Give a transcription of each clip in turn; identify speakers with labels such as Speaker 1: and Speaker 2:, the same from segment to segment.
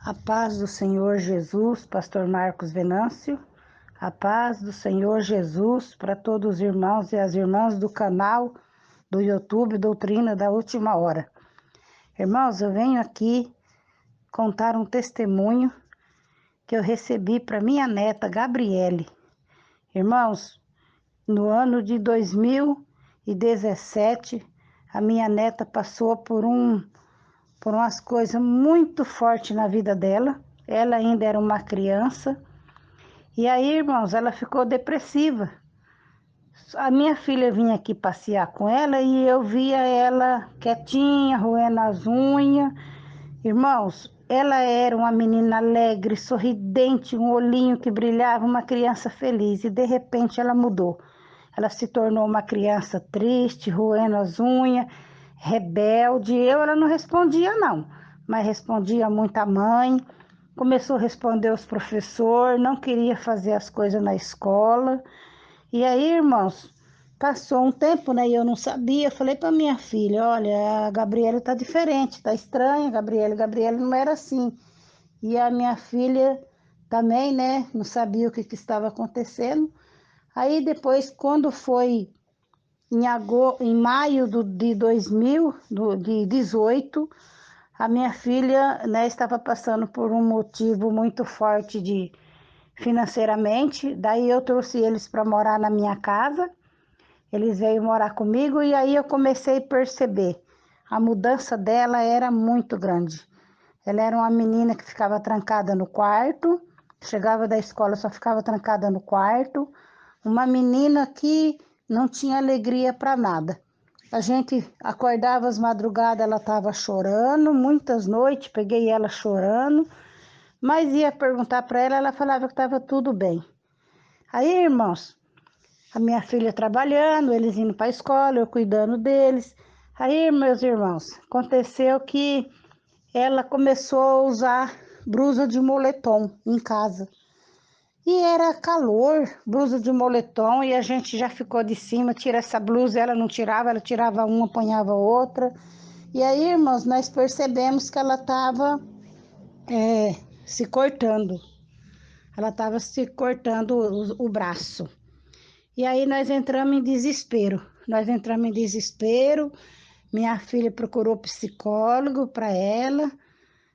Speaker 1: A paz do Senhor Jesus, Pastor Marcos Venâncio. A paz do Senhor Jesus para todos os irmãos e as irmãs do canal do YouTube Doutrina da Última Hora. Irmãos, eu venho aqui contar um testemunho que eu recebi para minha neta Gabriele. Irmãos, no ano de 2017, a minha neta passou por umas coisas muito fortes na vida dela. Ela ainda era uma criança. E aí, irmãos, ela ficou depressiva. A minha filha vinha aqui passear com ela e eu via ela quietinha, roendo as unhas. Irmãos, ela era uma menina alegre, sorridente, um olhinho que brilhava, uma criança feliz. E de repente ela mudou. Ela se tornou uma criança triste, roendo as unhas, rebelde. Ela não respondia não, mas respondia muito à mãe. Começou a responder aos professores, não queria fazer as coisas na escola. E aí, irmãos, passou um tempo, né? E eu não sabia. Falei para minha filha: olha, a Gabriela tá diferente, tá estranha, Gabriela. Gabriela não era assim. E a minha filha também, né? Não sabia o que estava acontecendo. Aí depois, quando foi em maio de 2018, a minha filha, né, estava passando por um motivo muito forte financeiramente. Daí eu trouxe eles para morar na minha casa. Eles veio morar comigo e aí eu comecei a perceber. A mudança dela era muito grande. Ela era uma menina que ficava trancada no quarto. Chegava da escola, só ficava trancada no quarto. Uma menina que não tinha alegria para nada. A gente acordava às madrugadas, ela estava chorando, muitas noites peguei ela chorando, mas ia perguntar para ela, ela falava que estava tudo bem. Aí, irmãos, a minha filha trabalhando, eles indo para a escola, eu cuidando deles. Aí, meus irmãos, aconteceu que ela começou a usar blusa de moletom em casa. E era calor, blusa de moletom, e a gente já ficou de cima, tira essa blusa, ela não tirava, ela tirava uma, apanhava outra. E aí, irmãos, nós percebemos que ela estava se cortando. Ela estava se cortando o braço. E aí nós entramos em desespero. Minha filha procurou psicólogo para ela.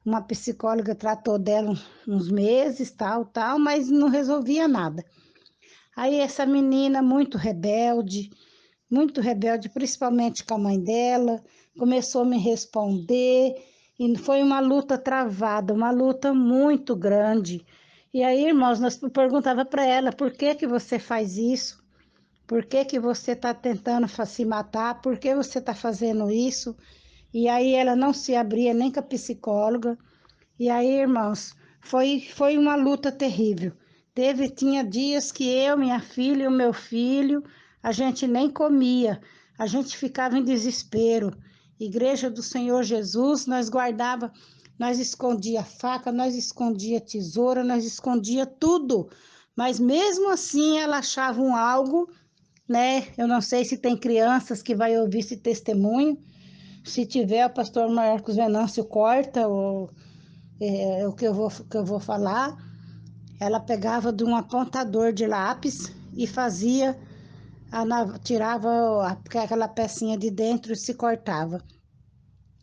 Speaker 1: Uma psicóloga tratou dela uns meses, tal, mas não resolvia nada. Aí essa menina muito rebelde, principalmente com a mãe dela, começou a me responder e foi uma luta travada, uma luta muito grande. E aí, irmãos, nós perguntava para ela: por que que você faz isso? Por que que você está tentando se matar? Por que você está fazendo isso? E aí ela não se abria nem com a psicóloga. E aí, irmãos, foi uma luta terrível. Tinha dias que eu, minha filha e o meu filho, a gente nem comia, a gente ficava em desespero. Igreja do Senhor Jesus, nós escondia faca, nós escondia tesoura, nós escondia tudo. Mas mesmo assim ela achava algo, né? Eu não sei se tem crianças que vai ouvir esse testemunho. Se tiver, o pastor Marcos Venâncio corta o que eu vou falar. Ela pegava de um apontador de lápis e tirava aquela pecinha de dentro e se cortava.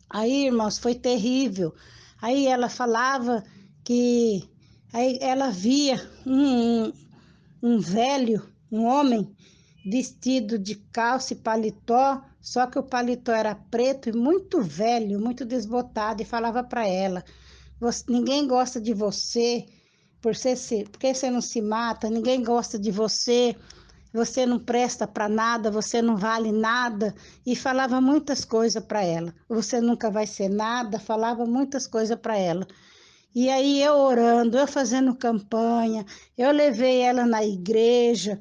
Speaker 1: Aí, irmãos, foi terrível. Aí ela falava que aí ela via um velho, um homem vestido de calça e paletó, só que o paletó era preto e muito velho, muito desbotado, e falava para ela: ninguém gosta de você, porque você não se mata, ninguém gosta de você, você não presta para nada, você não vale nada. E falava muitas coisas para ela. Você nunca vai ser nada, falava muitas coisas para ela. E aí eu orando, eu fazendo campanha, eu levei ela na igreja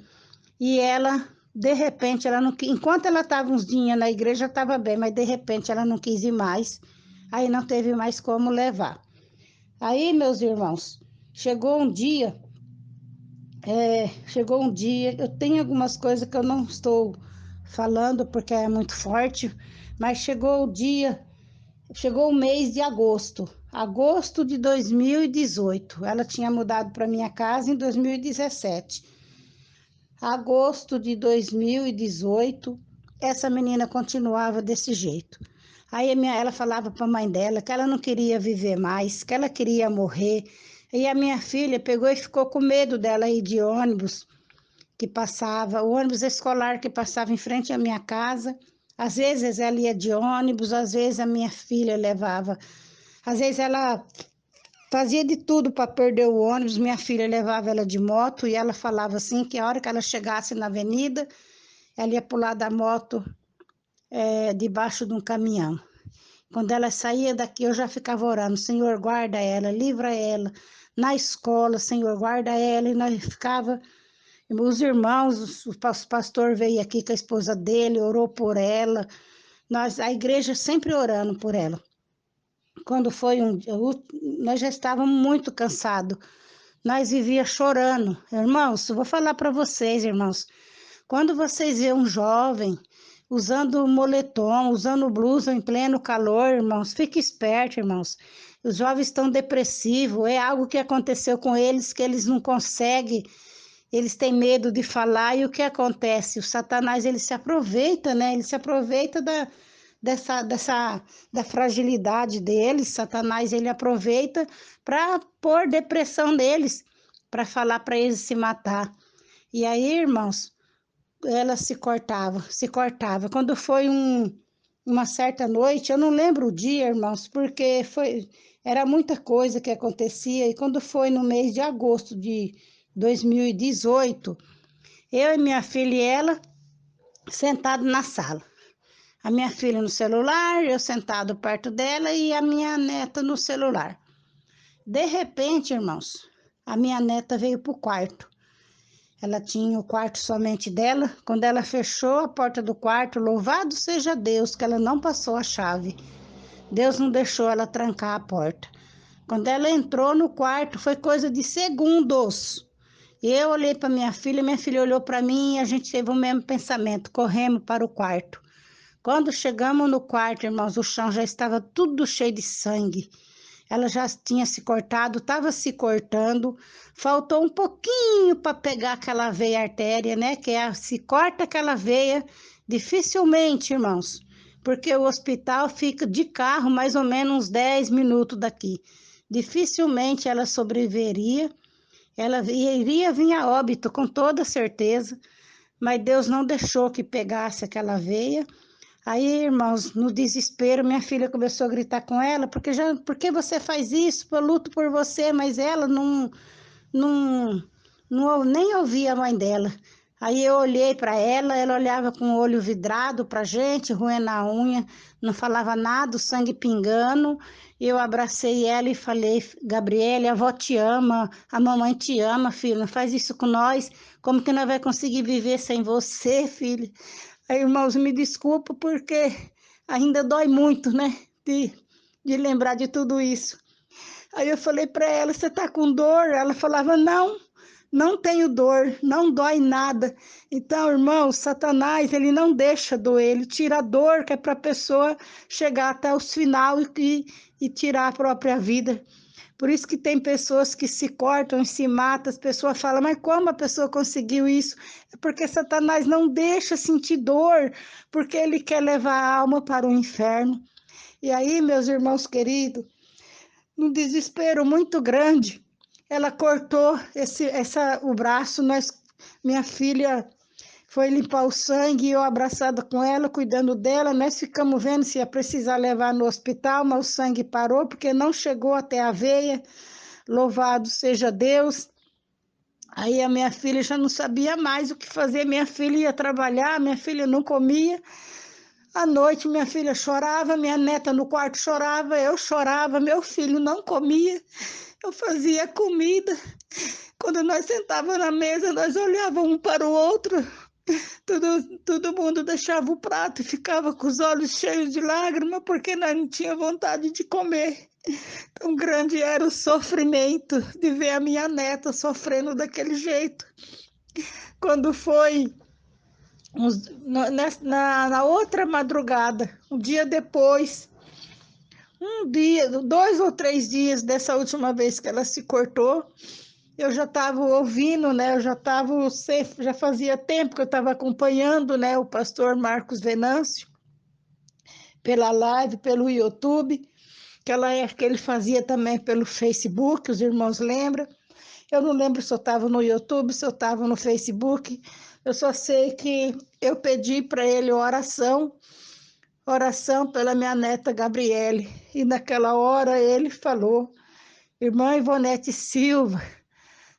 Speaker 1: e ela, de repente, enquanto ela estava uns dias na igreja, estava bem, mas de repente ela não quis ir mais, aí não teve mais como levar. Aí, meus irmãos, chegou um dia, eu tenho algumas coisas que eu não estou falando porque é muito forte, mas chegou o dia chegou o mês de agosto, agosto de 2018. Ela tinha mudado para minha casa em 2017. Agosto de 2018, essa menina continuava desse jeito. Aí ela falava para a mãe dela que ela não queria viver mais, que ela queria morrer. E a minha filha pegou e ficou com medo dela ir de ônibus que passava, o ônibus escolar que passava em frente à minha casa. Às vezes ela ia de ônibus, às vezes a minha filha levava. Às vezes ela fazia de tudo para perder o ônibus. Minha filha levava ela de moto e ela falava assim que a hora que ela chegasse na avenida, ela ia pular da moto debaixo de um caminhão. Quando ela saía daqui, eu já ficava orando: Senhor, guarda ela, livra ela. Na escola, Senhor, guarda ela. E nós ficava, os irmãos, o pastor veio aqui com a esposa dele, orou por ela. A igreja sempre orando por ela. Quando foi nós já estávamos muito cansados. Nós vivia chorando. Irmãos, eu vou falar para vocês, irmãos. Quando vocês vê um jovem usando moletom, usando blusa em pleno calor, irmãos, fique esperto, irmãos. Os jovens estão depressivos, é algo que aconteceu com eles, que eles não conseguem, eles têm medo de falar, e o que acontece? O Satanás, ele se aproveita, né? Ele se aproveita da fragilidade deles. Satanás, ele aproveita para pôr depressão neles, para falar para eles se matar. E aí, irmãos, ela se cortava, se cortava. Quando foi uma certa noite, eu não lembro o dia, irmãos, porque era muita coisa que acontecia, e quando foi no mês de agosto de 2018, eu e minha filha e ela sentado na sala. A minha filha no celular, eu sentado perto dela e a minha neta no celular. De repente, irmãos, a minha neta veio para o quarto. Ela tinha o quarto somente dela. Quando ela fechou a porta do quarto, louvado seja Deus que ela não passou a chave. Deus não deixou ela trancar a porta. Quando ela entrou no quarto, foi coisa de segundos. Eu olhei para minha filha olhou para mim e a gente teve o mesmo pensamento. Corremos para o quarto. Quando chegamos no quarto, irmãos, o chão já estava tudo cheio de sangue. Ela já tinha se cortado, estava se cortando, faltou um pouquinho para pegar aquela veia artéria, né? Se corta aquela veia, dificilmente, irmãos, porque o hospital fica de carro mais ou menos uns 10 minutos daqui. Dificilmente ela sobreviveria, ela iria vir a óbito com toda certeza, mas Deus não deixou que pegasse aquela veia. Aí, irmãos, no desespero, minha filha começou a gritar com ela, por que você faz isso? Eu luto por você, mas ela não, nem ouvia a mãe dela. Aí eu olhei para ela, ela olhava com o olho vidrado para a gente, roendo a unha, não falava nada, o sangue pingando. Eu abracei ela e falei: Gabriele, a avó te ama, a mamãe te ama, filha, não faz isso com nós. Como que nós vamos conseguir viver sem você, filha? Aí, irmãos, me desculpa porque ainda dói muito, né? De lembrar de tudo isso. Aí eu falei para ela: você tá com dor? Ela falava: não, não tenho dor, não dói nada. Então, irmão, Satanás, ele não deixa doer, ele tira a dor, que é para a pessoa chegar até o final e tirar a própria vida. Por isso que tem pessoas que se cortam e se matam, as pessoas falam: mas como a pessoa conseguiu isso? É porque Satanás não deixa sentir dor, porque ele quer levar a alma para o inferno. E aí, meus irmãos queridos, num desespero muito grande, ela cortou o braço. Minha filha foi limpar o sangue, eu abraçada com ela, cuidando dela. Nós ficamos vendo se ia precisar levar no hospital, mas o sangue parou porque não chegou até a veia. Louvado seja Deus. Aí a minha filha já não sabia mais o que fazer. Minha filha ia trabalhar, minha filha não comia. À noite, minha filha chorava, minha neta no quarto chorava, eu chorava, meu filho não comia. Eu fazia comida. Quando nós sentávamos na mesa, nós olhávamos um para o outro. Todo mundo deixava o prato e ficava com os olhos cheios de lágrimas, porque nós não tínhamos vontade de comer. Tão grande era o sofrimento de ver a minha neta sofrendo daquele jeito. Quando foi na outra madrugada, um dia depois, um dia, 2 ou 3 dias dessa última vez que ela se cortou, eu já estava ouvindo, né? Já fazia tempo que eu estava acompanhando, né? O pastor Marcos Venâncio pela live, pelo YouTube, que ele fazia também pelo Facebook, os irmãos lembram. Eu não lembro se eu estava no YouTube, se eu estava no Facebook. Eu só sei que eu pedi para ele oração pela minha neta Gabriele. E naquela hora ele falou: Irmã Ivonete Silva,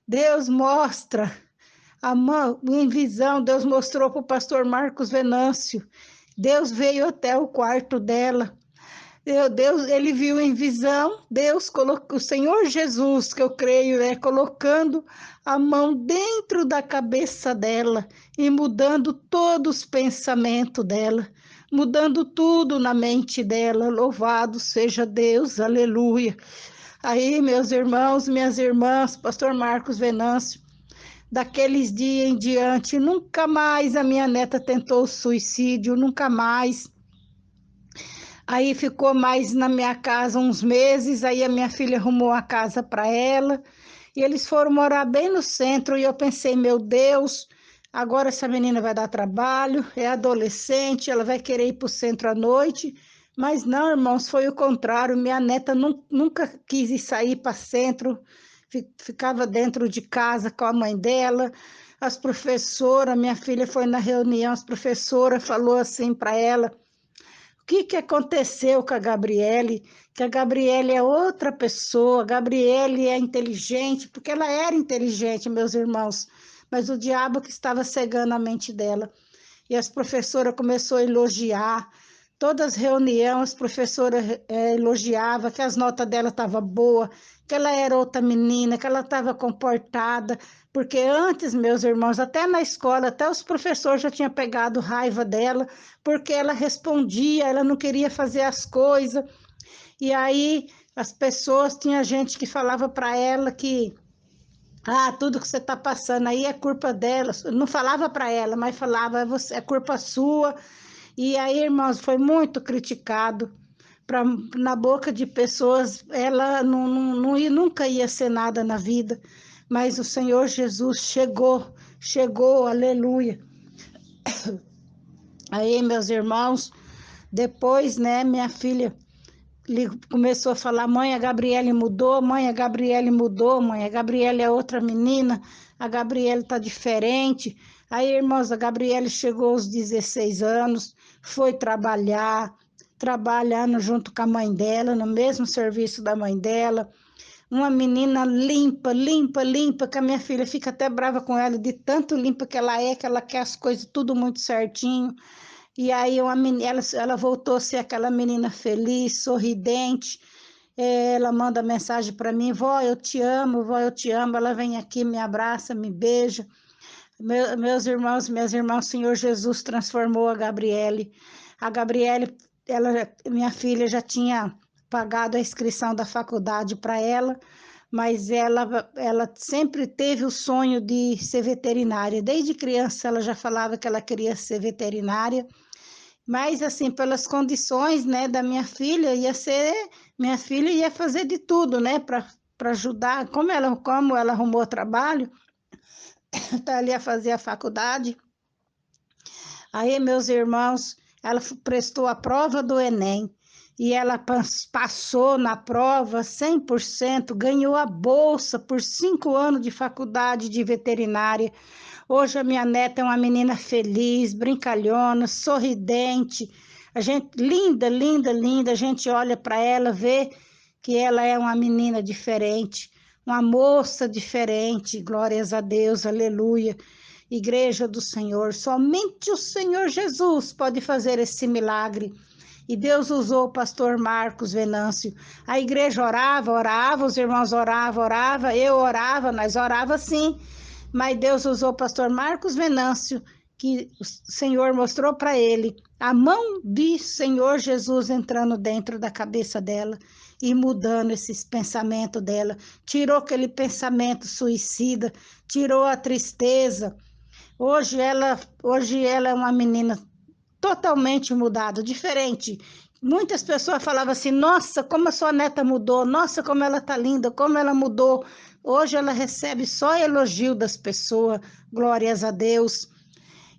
Speaker 1: Deus mostra a mão em visão, Deus mostrou para o pastor Marcos Venâncio. Deus veio até o quarto dela. Deus, ele viu em visão, Deus colocou, o Senhor Jesus, que eu creio, colocando a mão dentro da cabeça dela e mudando todos os pensamentos dela, mudando tudo na mente dela. Louvado seja Deus, aleluia. Aí, meus irmãos, minhas irmãs, pastor Marcos Venâncio, daqueles dias em diante, nunca mais a minha neta tentou suicídio, nunca mais. Aí ficou mais na minha casa uns meses, aí a minha filha arrumou a casa para ela, e eles foram morar bem no centro, e eu pensei, meu Deus, agora essa menina vai dar trabalho, é adolescente, ela vai querer ir para o centro à noite, mas não, irmãos, foi o contrário, minha neta nunca quis ir sair para centro, ficava dentro de casa com a mãe dela. As professoras, minha filha foi na reunião, as professoras falou assim para ela: o que aconteceu com a Gabriele? Que a Gabriele é outra pessoa, a Gabriele é inteligente, porque ela era inteligente, meus irmãos, mas o diabo que estava cegando a mente dela. E as professoras começaram a elogiar, todas as reuniões as professoras elogiavam que as notas dela estavam boas, que ela era outra menina, que ela estava comportada, porque antes, meus irmãos, até na escola, até os professores já tinham pegado raiva dela, porque ela respondia, ela não queria fazer as coisas, e aí as pessoas, tinha gente que falava para ela que tudo que você está passando aí é culpa dela. Não falava para ela, mas falava, é culpa sua. E aí, irmãos, foi muito criticado. Na boca de pessoas, ela nunca ia ser nada na vida. Mas o Senhor Jesus chegou, aleluia. Aí, meus irmãos, depois, né, minha filha começou a falar: mãe, a Gabriele mudou, mãe, a Gabriele mudou, mãe, a Gabriele é outra menina, a Gabriele tá diferente. Aí, irmãos, a Gabriele chegou aos 16 anos, foi trabalhando junto com a mãe dela, no mesmo serviço da mãe dela. Uma menina limpa, limpa, limpa, que a minha filha fica até brava com ela, de tanto limpa que ela quer as coisas tudo muito certinho. E aí ela voltou a ser aquela menina feliz, sorridente. Ela manda mensagem para mim: vó, eu te amo, vó, eu te amo. Ela vem aqui, me abraça, me beija. Meus irmãos, minhas irmãs, o Senhor Jesus transformou a Gabriele. A Gabriele, minha filha já tinha pagado a inscrição da faculdade para ela, mas ela sempre teve o sonho de ser veterinária. Desde criança ela já falava que ela queria ser veterinária. Mas, assim, pelas condições, né, da minha filha ia fazer de tudo, né, para ajudar. Como ela arrumou trabalho, então ela ia fazer a faculdade. Aí, meus irmãos, ela prestou a prova do Enem e ela passou na prova 100%, ganhou a bolsa por 5 anos de faculdade de veterinária. Hoje a minha neta é uma menina feliz, brincalhona, sorridente, a gente linda, linda, linda. A gente olha para ela, vê que ela é uma menina diferente, uma moça diferente. Glórias a Deus, aleluia. Igreja do Senhor, somente o Senhor Jesus pode fazer esse milagre. E Deus usou o pastor Marcos Venâncio. A igreja orava, os irmãos oravam, eu orava, nós orava sim. Mas Deus usou o pastor Marcos Venâncio, que o Senhor mostrou para ele a mão de Senhor Jesus entrando dentro da cabeça dela e mudando esses pensamentos dela. Tirou aquele pensamento suicida, tirou a tristeza. Hoje ela é uma menina totalmente mudada, diferente, Muitas pessoas falavam assim: nossa, como a sua neta mudou, nossa, como ela tá linda, como ela mudou. Hoje ela recebe só elogio das pessoas, glórias a Deus.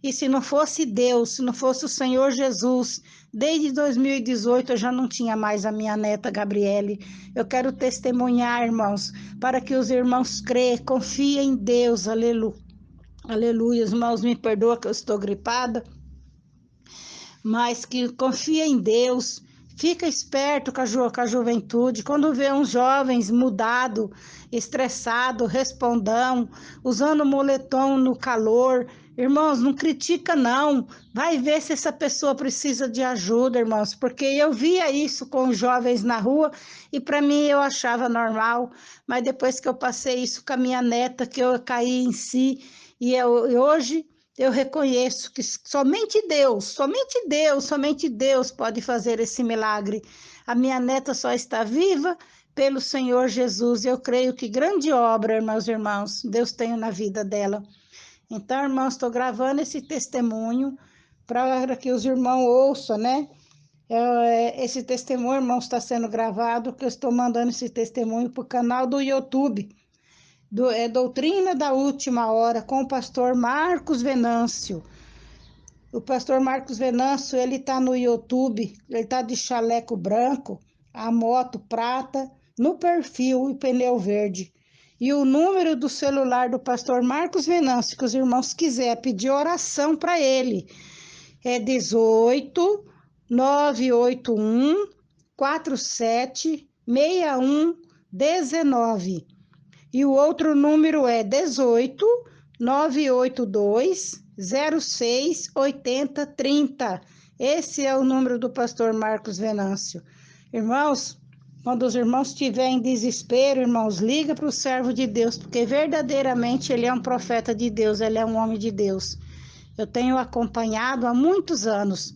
Speaker 1: E se não fosse Deus, se não fosse o Senhor Jesus, desde 2018 eu já não tinha mais a minha neta Gabriele. Eu quero testemunhar, irmãos, para que os irmãos crêem, confiem em Deus, aleluia. Aleluia, os irmãos me perdoam que eu estou gripada, mas que confia em Deus, fica esperto com a juventude, quando vê uns jovens mudado, estressado, respondão, usando moletom no calor, irmãos, não critica não, vai ver se essa pessoa precisa de ajuda, irmãos, porque eu via isso com os jovens na rua e para mim eu achava normal, mas depois que eu passei isso com a minha neta, que eu caí em si, e hoje eu reconheço que somente Deus pode fazer esse milagre. A minha neta só está viva pelo Senhor Jesus. Eu creio que grande obra, meus irmãos, Deus tem na vida dela. Então, irmãos, estou gravando esse testemunho para que os irmãos ouçam, né? Esse testemunho, irmãos, está sendo gravado, que eu estou mandando esse testemunho para o canal do YouTube. Doutrina da Última Hora, com o pastor Marcos Venâncio. O pastor Marcos Venâncio, ele está no YouTube, ele está de chaleco branco, a moto prata, no perfil e pneu verde. E o número do celular do pastor Marcos Venâncio, que os irmãos quiserem pedir oração para ele, é 18 981 47 61 19. E o outro número é 18 982 06 80 30. Esse é o número do pastor Marcos Venâncio. Irmãos, quando os irmãos estiverem em desespero, irmãos, liga para o servo de Deus, porque verdadeiramente ele é um profeta de Deus, ele é um homem de Deus. Eu tenho acompanhado há muitos anos.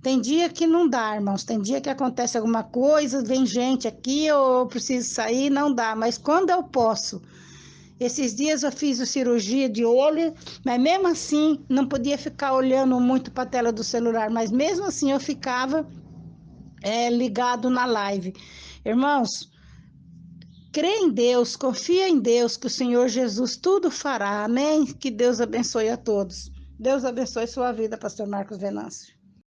Speaker 1: Tem dia que não dá, irmãos. Tem dia que acontece alguma coisa, vem gente aqui, eu preciso sair, não dá. Mas quando eu posso, esses dias eu fiz a cirurgia de olho, mas mesmo assim não podia ficar olhando muito para a tela do celular. Mas mesmo assim eu ficava ligado na live. Irmãos, crê em Deus, confia em Deus, que o Senhor Jesus tudo fará. Amém? Que Deus abençoe a todos. Deus abençoe sua vida, pastor Marcos Venâncio.